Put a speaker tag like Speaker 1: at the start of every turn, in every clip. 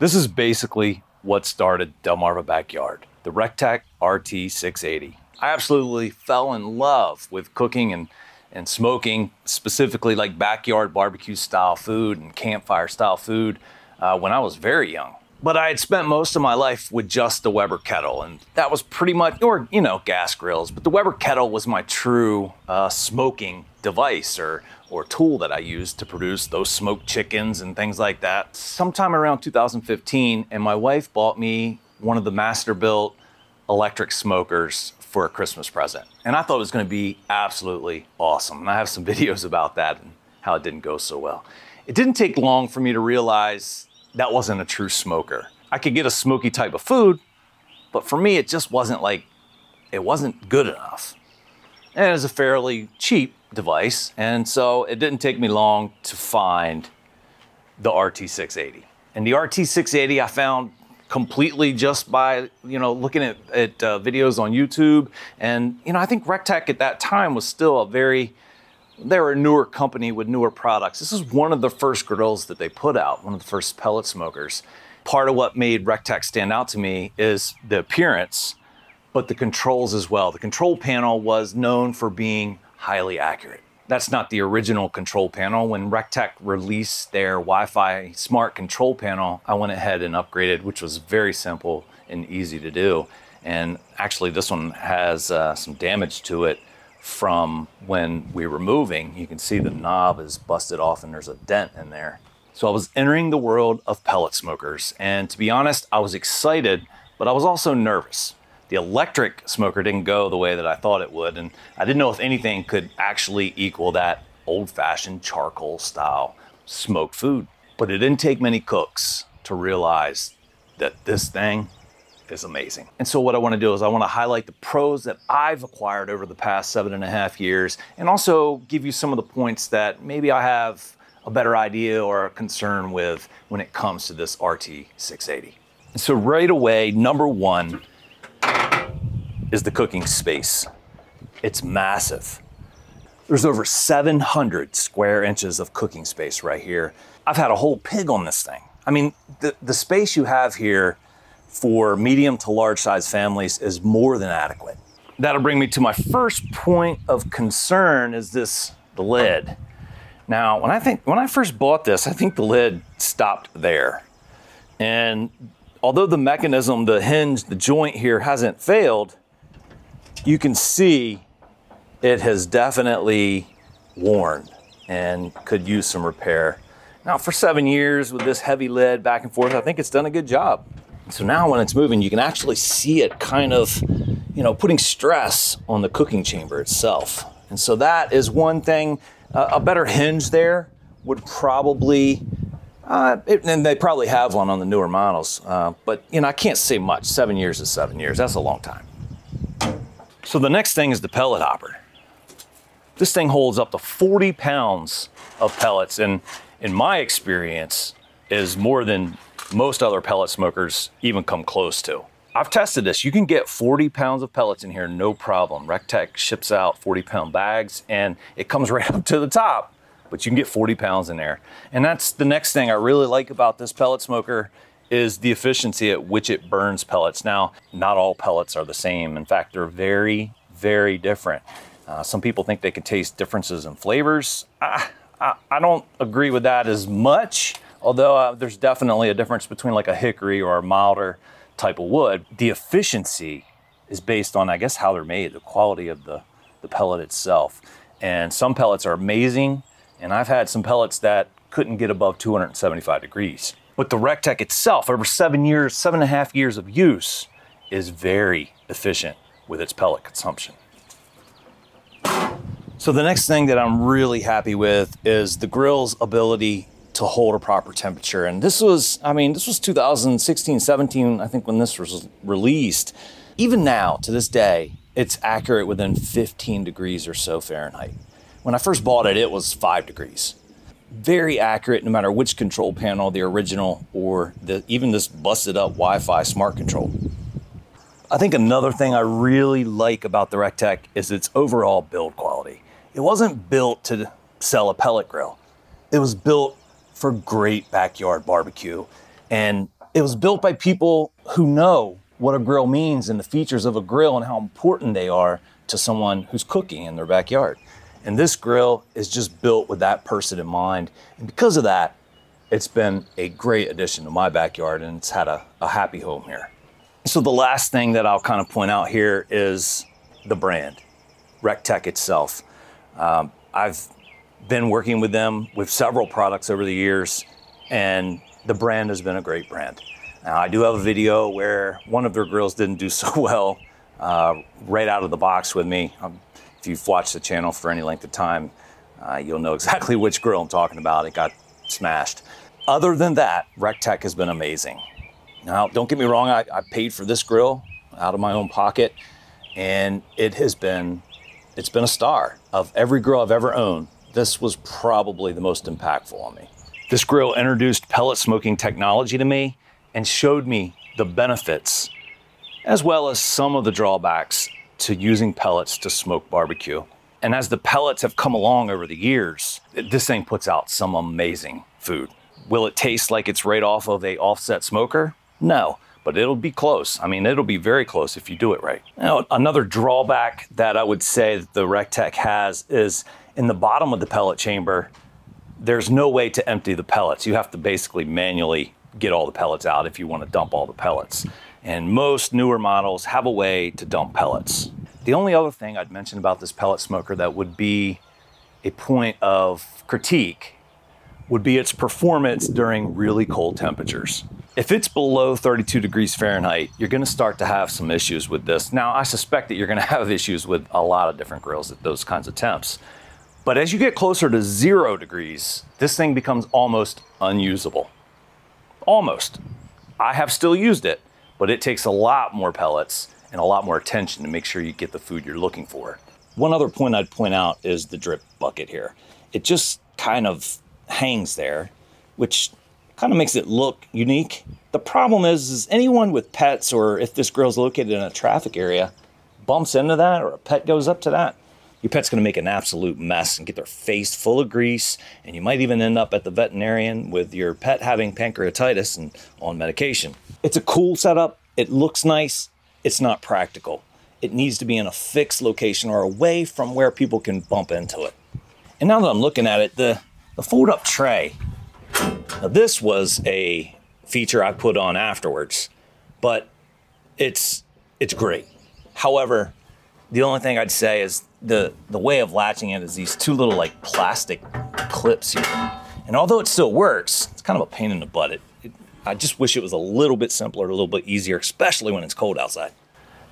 Speaker 1: This is basically what started Delmarva Backyard, the Rec Teq RT-680. I absolutely fell in love with cooking and smoking, specifically like backyard barbecue style food and campfire style food when I was very young. But I had spent most of my life with just the Weber kettle, and that was pretty much, or gas grills, but the Weber kettle was my true smoking device or tool that I used to produce those smoked chickens and things like that. Sometime around 2015, and my wife bought me one of the master-built electric smokers for a Christmas present. And I thought it was gonna be absolutely awesome. And I have some videos about that and how it didn't go so well. It didn't take long for me to realize that wasn't a true smoker. I could get a smoky type of food, but for me, it just wasn't good enough. And it was a fairly cheap device, and so it didn't take me long to find the RT-680. And the RT-680 I found completely just by looking at videos on YouTube. And I think Rec Teq at that time was still they were a newer company with newer products. This is one of the first grills that they put out, one of the first pellet smokers. Part of what made Rec Teq stand out to me is the appearance, but the controls as well. The control panel was known for being highly accurate. That's not the original control panel. When Rec Teq released their Wi-Fi smart control panel, I went ahead and upgraded, which was very simple and easy to do. And actually this one has some damage to it from when we were moving. You can see the knob is busted off and there's a dent in there. So I was entering the world of pellet smokers. And to be honest, I was excited, but I was also nervous. The electric smoker didn't go the way that I thought it would, and I didn't know if anything could actually equal that old-fashioned charcoal style smoked food. But it didn't take many cooks to realize that this thing is amazing. And so what I want to do is I want to highlight the pros that I've acquired over the past 7.5 years, and also give you some of the points that maybe I have a better idea or a concern with when it comes to this RT-680. And so right away, number one is the cooking space. It's massive. There's over 700 square inches of cooking space right here. I've had a whole pig on this thing. I mean, the space you have here for medium to large size families is more than adequate. That'll bring me to my first point of concern is the lid. Now, when I first bought this, I think the lid stopped there. And although the mechanism, the hinge, the joint here hasn't failed, you can see it has definitely worn and could use some repair. Now for 7 years with this heavy lid back and forth, I think it's done a good job. So now when it's moving, you can actually see it kind of, putting stress on the cooking chamber itself. And so that is one thing. A better hinge there would probably, and they probably have one on the newer models, but I can't say much. 7 years is 7 years, that's a long time. So the next thing is the pellet hopper. This thing holds up to 40 pounds of pellets, and in my experience is more than most other pellet smokers even come close to. I've tested this. You can get 40 pounds of pellets in here, no problem. Rec Teq ships out 40-pound bags and it comes right up to the top, but you can get 40 pounds in there. And that's the next thing I really like about this pellet smoker is the efficiency at which it burns pellets. Now, not all pellets are the same. In fact, they're very, very different. Some people think they can taste differences in flavors. I don't agree with that as much, although there's definitely a difference between like a hickory or a milder type of wood. The efficiency is based on, I guess, how they're made, the quality of the pellet itself. And some pellets are amazing, and I've had some pellets that couldn't get above 275 degrees. But the Rec Teq itself, over 7.5 years of use, is very efficient with its pellet consumption. So the next thing that I'm really happy with is the grill's ability to hold a proper temperature. And this was 2016, 17, I think, when this was released. Even now, to this day, it's accurate within 15 degrees or so Fahrenheit. When I first bought it, it was 5 degrees. Very accurate no matter which control panel, the original or even this busted up Wi-Fi smart control. I think another thing I really like about the Rec Teq is its overall build quality. It wasn't built to sell a pellet grill. It was built for great backyard barbecue. And It was built by people who know what a grill means and the features of a grill and how important they are to someone who's cooking in their backyard. And this grill is just built with that person in mind. And because of that, it's been a great addition to my backyard, and it's had a happy home here. So the last thing that I'll kind of point out here is the brand, Rec Teq itself. I've been working with them with several products over the years, and the brand has been a great brand. Now, I do have a video where one of their grills didn't do so well right out of the box with me. If you've watched the channel for any length of time, you'll know exactly which grill I'm talking about. It got smashed. Other than that, Rec Teq has been amazing. Now, don't get me wrong, I paid for this grill out of my own pocket, and it's been a star. Of every grill I've ever owned, this was probably the most impactful on me. This grill introduced pellet smoking technology to me and showed me the benefits, as well as some of the drawbacks to using pellets to smoke barbecue. And as the pellets have come along over the years, this thing puts out some amazing food. Will it taste like it's right off of a offset smoker? No, but it'll be close. I mean, it'll be very close if you do it right. Now, another drawback that I would say that the Rec Teq has is in the bottom of the pellet chamber, there's no way to empty the pellets. You have to basically manually get all the pellets out if you want to dump all the pellets. And most newer models have a way to dump pellets. The only other thing I'd mention about this pellet smoker that would be a point of critique would be its performance during really cold temperatures. If it's below 32 degrees Fahrenheit, you're gonna start to have some issues with this. Now, I suspect that you're gonna have issues with a lot of different grills at those kinds of temps. But as you get closer to 0 degrees, this thing becomes almost unusable. Almost. I have still used it, but it takes a lot more pellets and a lot more attention to make sure you get the food you're looking for. One other point I'd point out is the drip bucket here. It just kind of hangs there, which kind of makes it look unique. The problem is anyone with pets, or if this grill's located in a traffic area, bumps into that or a pet goes up to that, your pet's gonna make an absolute mess and get their face full of grease, and you might even end up at the veterinarian with your pet having pancreatitis and on medication. It's a cool setup, it looks nice, it's not practical. It needs to be in a fixed location or away from where people can bump into it. And now that I'm looking at it, the fold-up tray, now this was a feature I put on afterwards, but it's great. However, the only thing I'd say is the way of latching it is these two little like plastic clips here. And although it still works, it's kind of a pain in the butt. I just wish it was a little bit simpler, a little bit easier, especially when it's cold outside.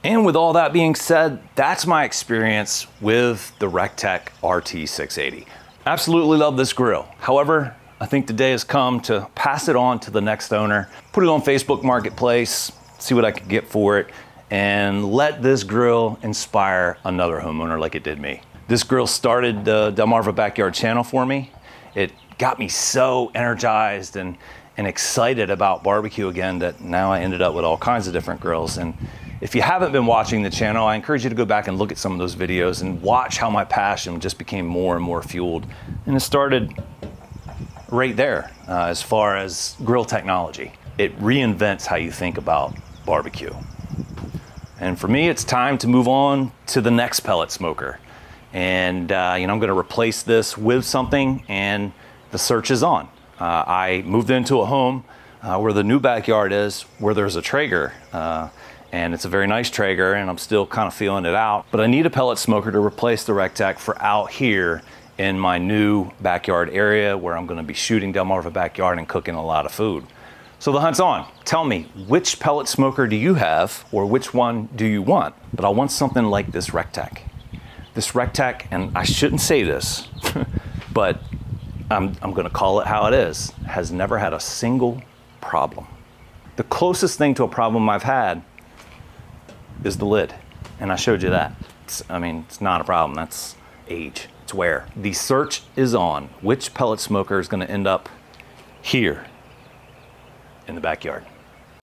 Speaker 1: And with all that being said, that's my experience with the Rec Teq RT-680. Absolutely love this grill. However, I think the day has come to pass it on to the next owner, put it on Facebook Marketplace, see what I could get for it, and let this grill inspire another homeowner like it did me. This grill started the Delmarva Backyard channel for me. It got me so energized and excited about barbecue again that now I ended up with all kinds of different grills. And if you haven't been watching the channel, I encourage you to go back and look at some of those videos and watch how my passion just became more and more fueled. And it started right there as far as grill technology. It reinvents how you think about barbecue. And for me, it's time to move on to the next pellet smoker. And I'm gonna replace this with something, and the search is on. I moved into a home where the new backyard is, where there's a Traeger. And it's a very nice Traeger, and I'm still kind of feeling it out. But I need a pellet smoker to replace the Rec Teq for out here in my new backyard area where I'm gonna be shooting Delmarva Backyard and cooking a lot of food. So the hunt's on. Tell me, which pellet smoker do you have, or which one do you want? But I want something like this Rec Teq. This Rec Teq, and I shouldn't say this, but I'm gonna call it how it is, has never had a single problem. The closest thing to a problem I've had is the lid, and I showed you that. It's not a problem, that's age, it's wear. The search is on. Which pellet smoker is gonna end up here in the backyard?